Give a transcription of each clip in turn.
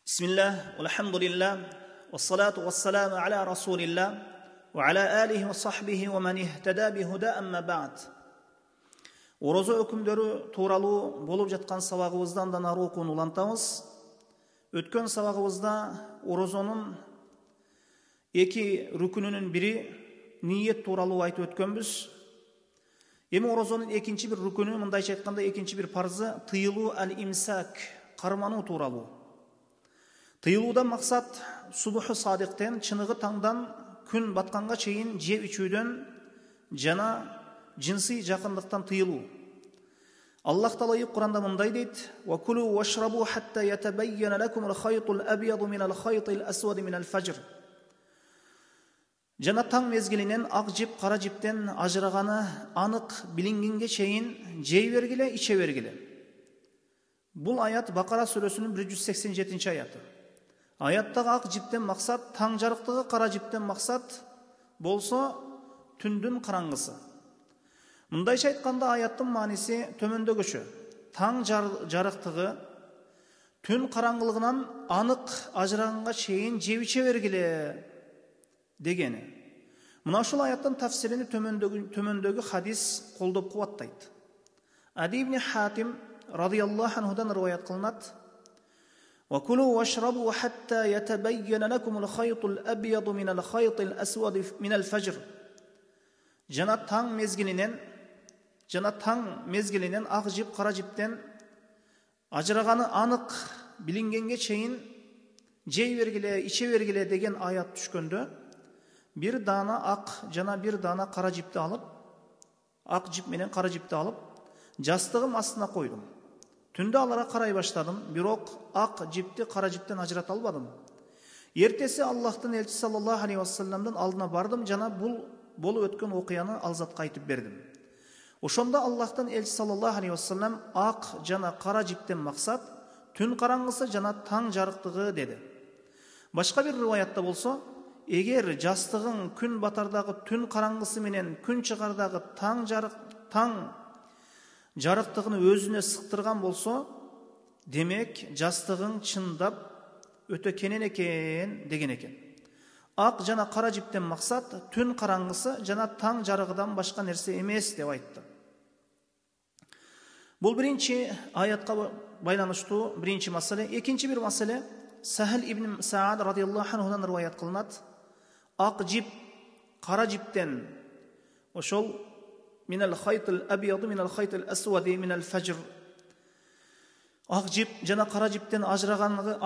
Bismillah, alhamdulillah, wassalatu wassalamu ala rasulillah, wa ala alihi wa sahbihi wa man ihtada bihuda amma ba'd. Ораза өкімдері туралы болып жатқан сабағымыздан да ары оқуын улантамыз. Өткен сабағымызда оразаның екі рүкінінің бірі ниет туралы айтып өткенбіз. Эми оразаның екінші бір рүкіні, мындайша айтқанда екінші бір парызы тыйылу әл-имсак, қарману туралы. Тыйылудан мақсат субухы садиқтен, чынығы таңдан күн батқанға чейін жеп ішуден жана jinsi жақындықтан тыйылу. Аллах Таала Құранда мындай дейді: "Ва кулу вашрабу хатта ятабайяна лакум ал-хайтул абияду минал хайтил асвади минал фажр." Жана таң мезгилинен ак жип кара жиптен ажыраганы анық билингенге чейин жей бергиле, иче бергиле. Бул аят Бакара сүрөсүнүн 187 аяты. Аяттагы ак жиптен максат таң жарыктыгы, кара жиптен максат болсо түндүн караңгысы. Мындайша айтканда аяттын мааниси төмөндөгүчө: таң жарыктыгы түн караңгылыгынан анық ажыраганга чейин жеп иче бергиле дегени. Мына ушул аяттын тафсирини төмөндөгү хадис колдоп кубаттайт. Ади ибн Хатим радияллаху анхудан риваят кылынат: "Ва кулу вашрабу хатта ятабайяна лакум ал-хайтул абияду минал хайтил асвади минал фажр." Жана таң мезгилинен ак жип кара жиптен ажыраганы анық билингенге чейин жей бергиле, иче бергиле деген аят түшкөндө, бир даана ак жана бир даана кара жипти алып, ак жип менен кара жипти алып, жастыгым астына койдум. Түндө аларга карай баштадым, бирок ак жипти кара жиптен ажырата албадым. Эртеси Аллахтын элчиси саллаллаху алейхи вассаламдын алдына бардым жана бул болуп өткөн окуяны ал затка айтып бердим. Ошондо Аллахтын элчиси саллаллаху алейхи вассалам ак жана кара жиптен максат түн караңгысы жана таң жарыктыгы деди. Башка бир риваятта болсо, эгер жастыгың күн батардагы түн караңгысы менен күн чыгардагы таң жарыктыгын өзүнө сыктырган болсо, демек жастыгың чындап өтө кенен экен деген экен. Ак жана кара жиптен максат түн караңгысы жана таң жарыгыдан башка нерсе эмес деп айтты. Бул биринчи аятка байланыштуу биринчи маселе. Экинчи бир маселе Сахил ибн Саад радияллаху анхудан риваят кылынат: ак жип кара жиптен, ошол минал хайтил абияду минал хайтил асвади минал фажр, ак жип жана кара жиптен ажырагандыгы,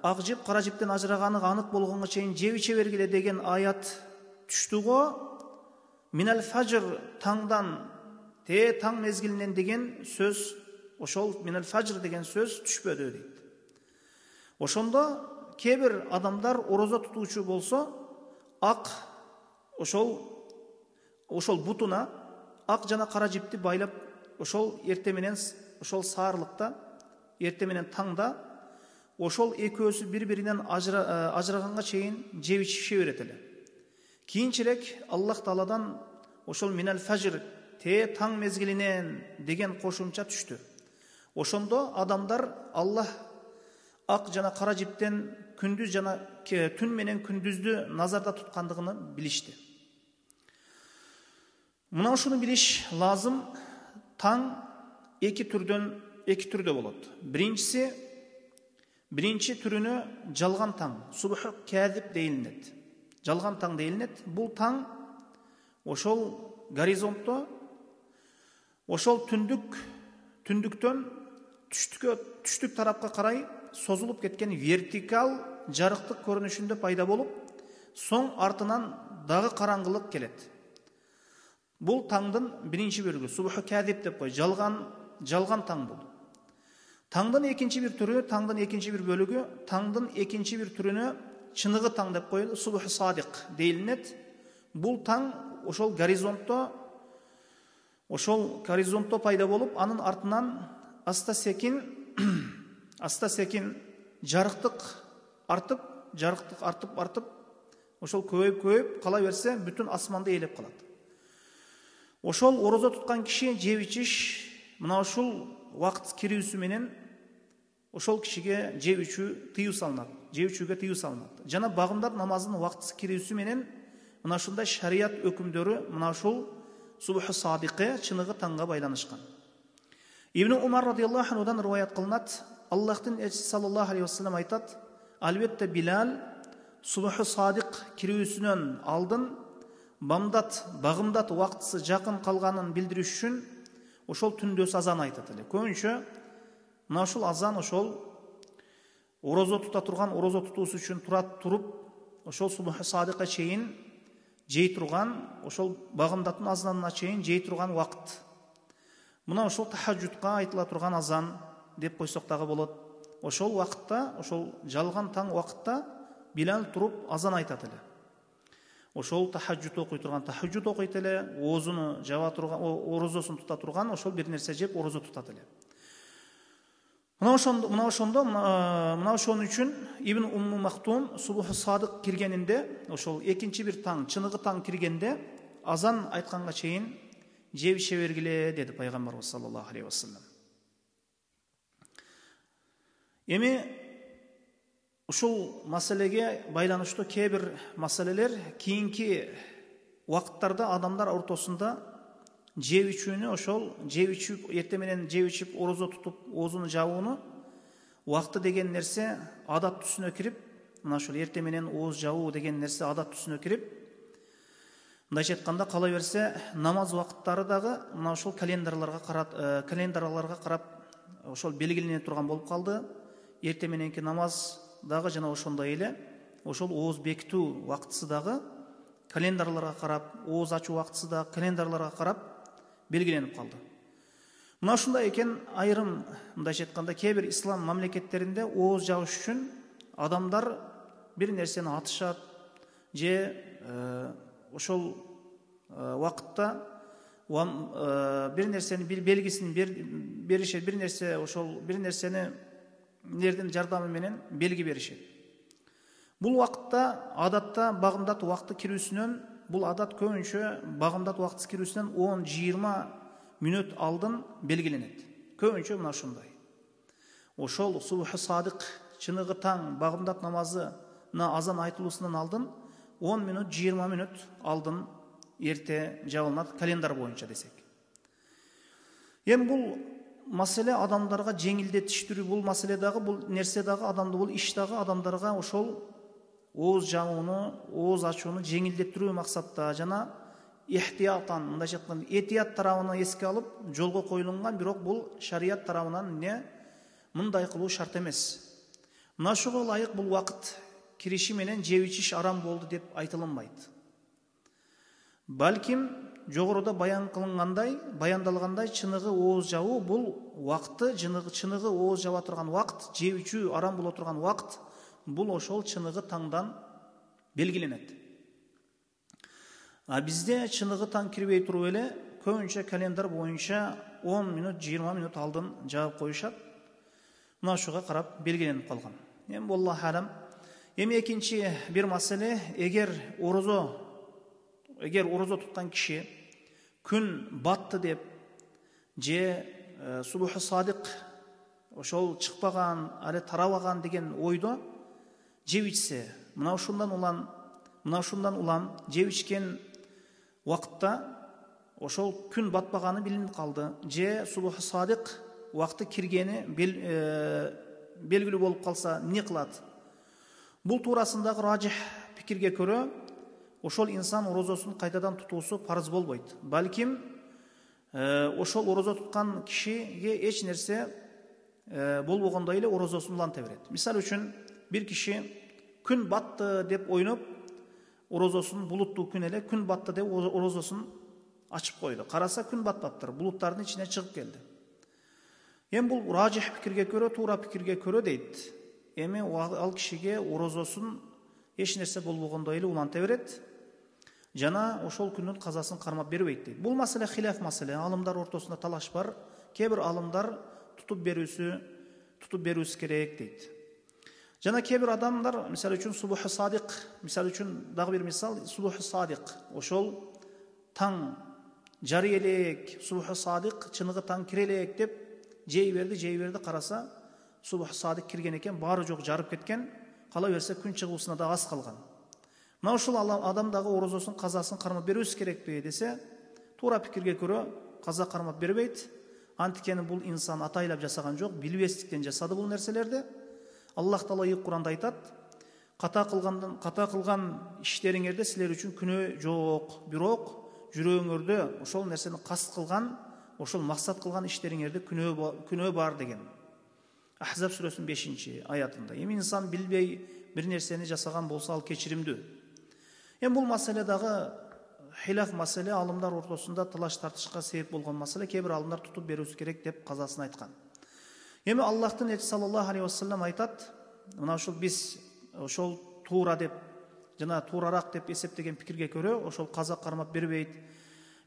ак жип кара жиптен ажыраганы анық болгонго чейин жеп иче бергиле деген аят түштү го. Минал фажр таңдан, таң мезгилинен деген сөз, ошол минал фажр деген сөз түшпөдү дейт. Ошондо кээ бир адамдар ораза тутуучу болсо, ак ошол бутуна ак жана кара жипти байлап, ошол эрте менен ошол саарлыкта, эрте менен таңда ошол экөөсү бири-биринен ажыраганга чейин жеп ичише берет эле. Кийинчерээк Аллах Тааладан ошол минал фажр, таң мезгилинен деген кошумча түштү. Ошондо адамдар Аллах ак жана кара жиптен күндүз жана түн менен күндүздү назарда туткандыгын билишти. Мына ушуну билиш лазым. Таң эки түрдө болот. Биринчи түрүнө жалган таң, субху кәзип дейилинет. Жалган таң дейилинет. Бул таң ошол горизонтто, ошол түндүктөн түштүк тарапка карай созулуп кеткен вертикал жарыктык көрүнүшүндө пайда болуп, соң артынан дагы караңгылык келет. Бул таңдын биринчи бөлүгү, субху кәзип деп кой, жалган таң бул. Таңдын экинчи бир түрү, таңдын экинчи бир бөлүгү, таңдын экинчи бир түрүнө чыныгы таң деп коелу, субху садик дейилинет. Бул таң ошол горизонтто пайда болуп, анын артынан аста секин жарыктык артып, ошол көбөйүп кала берсе, бүтүн асманды ээлеп калат. Ошол ораза туткан киши жеп ичиш мына ушул убакыт кирүүсү менен ошол кишиге жеп ичүү тыюу салынат, жеп ичүүгө тыюу салынат. Жана багымдат намазынын убактысы кирүүсү менен мына ушундай шарият өкүмдөрү мына ушул субху садикы, чыныгы таңга байланышкан. Ибн Умар радиаллаху анхудан риваят кылынат, Аллахтын элчиси саллаллаху алейхи вассалам айтат: "Албетте Билал субху садик кирүүсүнөн алдын багымдат убактысы жакын калганын билдириш үчүн ошол түндөс азан айтат эле. Көбүнчө мына ушул азан ошол орозо тута турган, орозо тутуусу үчүн туруп, ошол субху садикка чейин жей турган, ошол багымдаттын азанына чейин жей турган убакыт. Мына ошол тахажжудка айтыла турган азан деп койсок дагы болот. Ошол убакытта, ошол жалган таң убакытта Билал туруп азан айтат эле. Ошол тахажжуд окуй турган, тахажжуд окуйт эле, оозуну жаба турган, орозосун тута турган, ошол бир нерсе жеп орозо тутат эле. Мына ошон үчүн Ибн Умму Мактум субху садик киргенинде, ошол экинчи бир таң, чыныгы таң киргенде азан айтканга чейин жеп ише бергиле деди пайгамбарыбыз саллаллаху алейхи вассалам. Эми ушул маселеге байланыштуу кээ бир маселелер кийинки убакыттарда адамдар ортосунда жеп ичүүнү, ошол жеп ичип, эртең менен жеп ичип орозо тутуп оозуну жабууну убакыты деген нерсе адат түсүнө кирип, мына ошол эртең менен ооз жабуу деген нерсе адат түсүнө кирип, мындайча айтканда кала берсе намаз убакыттары дагы мына ошол календарларга карап ошол белгилене турган болуп калды. Эртең мененки намаз дагы жана ошондой эле ошол ооз бекитүү убактысы дагы календарларга карап, ооз ачуу убактысы дагы календарларга карап белгиленип калды. Мына ушундай экен, айрым мындайча айтканда кээ бир ислам мамлекеттеринде ооз жабыш үчүн адамдар бир нерсени атышат же ошол убакытта бир нерсени, бир белгисин беришет, бир нерсе ошол бир нерсени нердин жардамы менен белги беришет. Бул убакытта адатта багымдат убакыты кирүүсүнөн, бул адат көбүнчө багымдат убакыты кирүүсүнөн 10-20 мүнөт алдын белгиленет. Көбүнчө мына ушундай. Ошол субху садик, чыныгы таң багымдат намазына азан айтылуусунан алдын 10 мүнөт, 20 мүнөт алдын эрте жабылат календар боюнча десек. Эми бул маселе адамдарга жеңилдетиштирүү, бул маселе дагы, бул нерсе дагы адамды, бул иш дагы адамдарга ошол ооз жабууну, ооз ачууну жеңилдеттирүү максатта жана ихтиятан, мындайча айтканда этият тарабына эске алып жолго коюлунган, бирок бул шарият тарабынан мындай кылуу шарт эмес. Мына ушуга ылайык бул убакыт кириши менен жеп ичиш арам болду деп айтылынбайт. Балким жогоруда баяндалгандай чыныгы ооз жабуу бул убакыты, чыныгы ооз жаба турган убакыт, жеп ичүү арам боло турган убакыт бул ошол чыныгы таңдан белгиленет. А бизде чыныгы таң кирбей туруп эле көбүнчө календар боюнча 10 мүнөт, 20 мүнөт алдын жабып коюшат. Мына ушуга карап белгиленип калган. Эми аллаху алам. Эми экинчи бир маселе, эгер орозо туткан киши күн батты деп же субху садик ошол чыкпаган, али тарабаган деген ойдо жеп ичсе, мына ушундан улам жеп ичкен убакытта ошол күн батпаганы билинип калды же субху садик убакыты киргени белгилүү болуп калса эмне кылат? Бул туурасындагы ражих пикирге көрө ошол инсан орозосун кайтадан тутуусу парыз болбойт. Балким ошол орозо туткан кишиге эч нерсе болбогондой эле орозосун уланта берет. Мисалы үчүн бир киши күн батты деп ойноп орозосун, булуттуу күн эле күн батты деп орозосун ачып койду. Караса күн батпаптыр, булуттардын ичине чыгып келди. Эми бул ражих пикирге көрө, туура пикирге көрө дейт. Эми ал кишиге орозосун эч нерсе болбогондой эле уланта берет. Жана ошол күнүн казасын кармап бербейт дейт. Бул маселе хилаф маселе, алымдар ортосунда талаш бар. Кээ бир алымдар тутуп берүүсү керек дейт. Жана кээ бир адамдар, мисалы үчүн субху садик, мисалы үчүн дагы бир мисал, субху садик, ошол таң жарый элек, субху садик, чыныгы таң кире элек деп жей берди, караса субх садик кирген экен, бары жок жарып кеткен, кала берсе күн чыгуусуна да аз калган. Мына ушул адам дагы орозосун казасын кармап берүүбүз керекпи десе, туура пикирге көрө каза кармап бербейт. Анткени бул инсан атайлап жасаган жок, билбестиктен жасады бул нерселерди. Аллах Таала Кур'анда айтат: ката кылган иштериңерде силер үчүн күнөө жок, бирок жүрөгүңөрдө ошол нерсени каст кылган, ошол максат кылган иштериңерде күнөө бар деген. Ахзаб сүрөсүнүн 5-аятында. Эми инсан билбей бир нерсени жасаган болсо ал кечиримдүү. Эми бул маселе дагы хилаф маселе, алымдар ортосунда талаш тартышка себеп болгон маселе. Кээ бир алымдар тутуп берүүсү керек деп казасын айткан. Эми Аллахтын элчиси саллаллаху алейхи вассалам айтат, мына ушул биз ошол туура деп жана туурарак деп эсептеген пикирге көрө ошол каза кармап бербейт.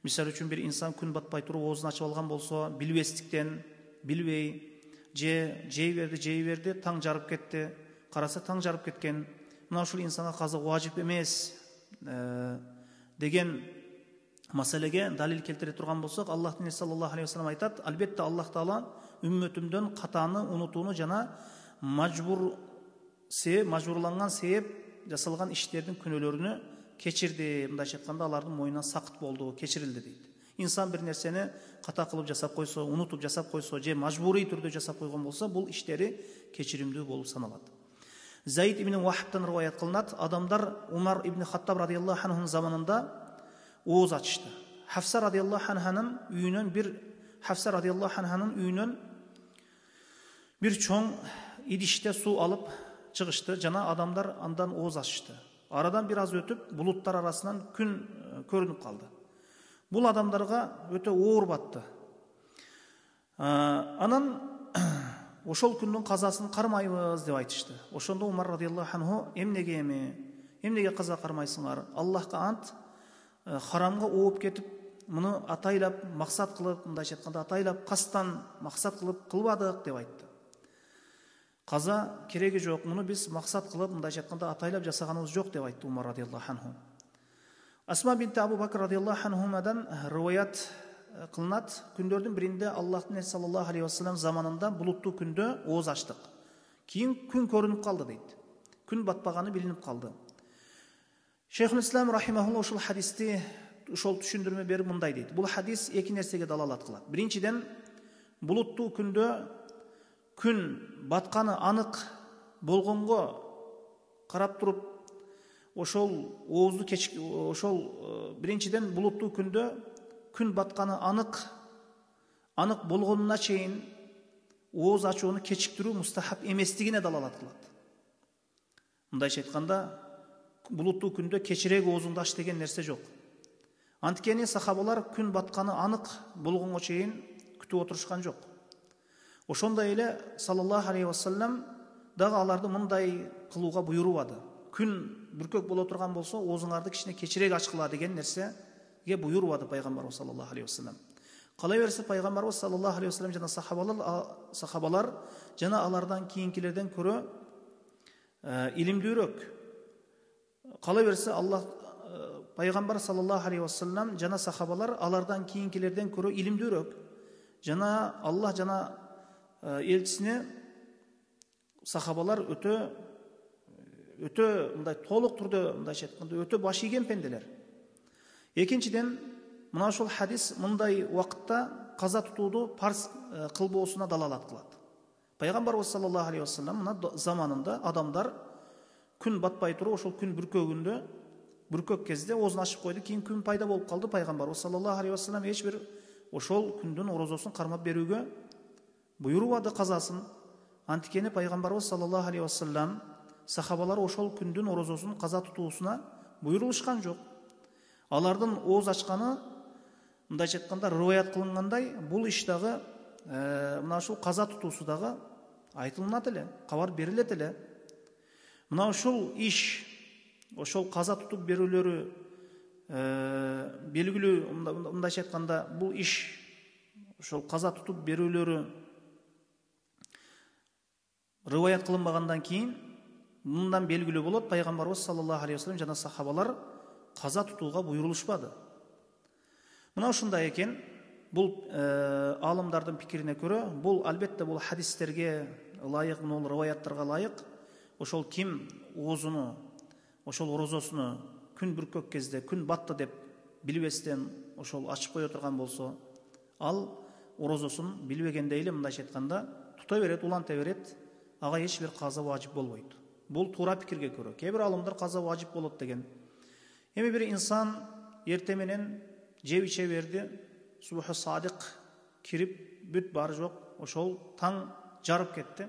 Мисалы үчүн бир инсан күн батпай туруп оозун ачып алган болсо, билбестиктен, билбей жей берди, таң жарып кетти, караса таң жарып кеткен. Мына ушул инсанга каза важип эмес деген маселеге далил келтире турган болсок, Аллахтын элчиси саллаллаху алейхи вассалам айтат: албетте Аллах Таала үммөтүмдөн катаны, унутууну жана мажбурланган себеп жасалган иштердин күнөөлөрүнү кечирди. Мындайча айтканда, алардын мойнуна сакыт болду, кечирилди дейт. Инсан бир нерсени ката кылып жасап койсо, унутуп жасап койсо, же мажбурий түрдө жасап койгон болсо, бул иштери кечиримдүү болуп саналат. Заид ибн Вахбтан риваят кылынат, адамдар Умар ибн Хаттаб радияллаху анхунун заманында ооз ачышты. Хафса радияллаху анханын үйүнөн бир чоң идиште суу алып чыгышты, жана адамдар андан ооз ачышты. Арадан бир аз өтүп, булуттар арасынан күн көрүнүп калды. Бул адамдарга өтө оор батты. Анан ошол күндүн казасын кармайбыз деп айтышты. Ошондо Умар радияллаху анху: эмнеге каза кармайсыңар? Аллахка ант, харамга ооп кетип, муну атайлап максат кылып, мындайча айтканда атайлап кастан максат кылып кылбадык деп айтты. Каза кереги жок, муну биз максат кылып, мындайча айтканда атайлап жасаганыбыз жок деп айтты Умар радияллаху анху. Асма бинти Абу Бакр радияллаху анхумадан риваят кылынат, күндөрдүн биринде Аллахтын элчиси саллаллаху алейхи вассалам заманында булуттуу күндө ооз ачтык. Кийин күн көрүнүп калды дейт. Күн батпаганы билинип калды. Шейхул Ислам рахимахуллах ушул хадисти ушол түшүндүрмө берип мындай дейт. Бул хадис эки нерсеге далалат кылат. Биринчиден, булуттуу күндө күн батканы анык болгонго карап туруп, биринчиден булуттуу күндө күн батканы анык болгонуна чейин ооз ачууну кечиктирүү мустахаб эместигине далалат кылат. Мындайча айтканда, булуттуу күндө кечирээк оозуңду ач деген нерсе жок. Анткени сахабалар күн батканы анык болгонго чейин күтүп отурушкан жок. Ошондой эле саллаллаху алейхи вассалам дагы аларды мындай кылууга буйрубады. Күн бүркөк боло турган болсо, оозуңарды кичине кечирээк ачкыла деген нерсеге буйрубады пайгамбарыбыз саллаллаху алейхи вассалам. Кала берсе пайгамбарыбыз саллаллаху алейхи вассалам жана сахабалар жана алардан кийинкилерден көрө илимдүүрөөк. Кала берсе пайгамбар саллаллаху алейхи вассалам жана сахабалар алардан кийинкилерден көрө илимдүүрөөк. Жана Аллах жана элчисине сахабалар өтө мындай толук түрдө, мындайча айтканда, өтө баш ийген пенделер. Экинчиден, мына ушул хадис мындай убакытта каза тутууду парз кылбоосуна далалат кылат. Пайгамбарыбыз саллаллаху алейхи вассалам мына заманында адамдар күн батпай туруп, ошол күн бүркөк кезде оозун ачып койду, кийин күн пайда болуп калды. Пайгамбарыбыз саллаллаху алейхи вассалам эч бир ошол күндүн орозосун кармап берүүгө буйрубады казасын. Анткени пайгамбарыбыз саллаллаху алейхи вассалам сахабалар ошол күндүн орозосун каза тутуусуна буйрулушкан жок. Алардын ооз ачканы, мындайча айтканда, риваят кылынгандай, бул иш дагы мына ушул каза тутуусу дагы айтылынат эле, кабар берилет эле. Мына ушул иш, ошол каза тутуп берүүлөрү белгилүү, мындайча айтканда, бул иш, ошол каза тутуп берүүлөрү риваят кылынбагандан кийин мындан белгилүү болот: пайгамбарыбыз саллаллаху алейхи вассалам жана сахабалар каза тутууга буйрулушпады. Мына ушундай экен. Бул алымдардын пикирине көрө, бул албетте бул хадистерге ылайык, мынул риваяттарга ылайык, ошол ким оозуну, ошол орозосуну күн бүркөк кезде, күн батты деп билбестен ошол ачып кое турган болсо, ал орозосун билбегендей эле мындайча айтканда тута берет, уланта берет, ага эч бир каза важип болбойт. Бул туура пикирге көрө. Кээ бир алымдар каза важип болот деген. Эми бир инсан эрте менен жеп иче берди, субху садык кирип, бүт бар жок, ошол таң жарып кетти.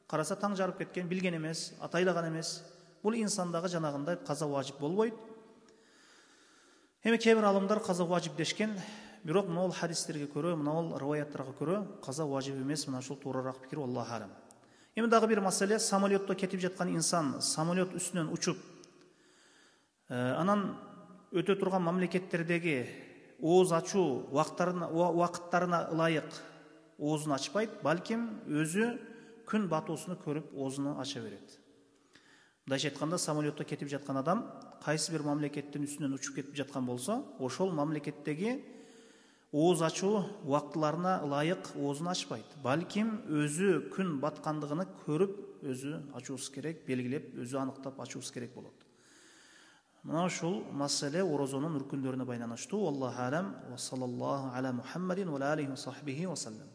Караса таң жарып кеткен, билген эмес, атайлаган эмес. Бул инсандагы жанагындай каза важип болбойт. Эми кээ бир алымдар каза важип дешкен, бирок мына хадистерге көрө, мына риваяттарга көрө каза важип эмес, мына ушул туурарак пикир, аллаху алам. Эми дагы бир маселе, самолетто кетип жаткан инсан самолет үстүнөн учуп, анан өтө турган мамлекеттердеги ооз ачуу вакыттарына ылайык оозун ачпайт, балким өзү күн батуусуну көрүп оозуну ача берет. Мындайча айтканда, самолетто кетип жаткан адам кайсы бир мамлекеттин үстүнөн учуп кетип жаткан болсо, ошол мамлекеттеги ооз ачуу вактыларына ылайык оозун ачпайт. Балким өзү күн баткандыгын көрүп, өзү ачуусу керек, белгилеп, өзү аныктап ачуусу керек болот. Мына ушул маселе орозонун үркүндөрүнө байланыштуу. Аллаху алам. Ва саллаллаху аля Мухаммадин ва алейхи ва сахбихи ва саллам.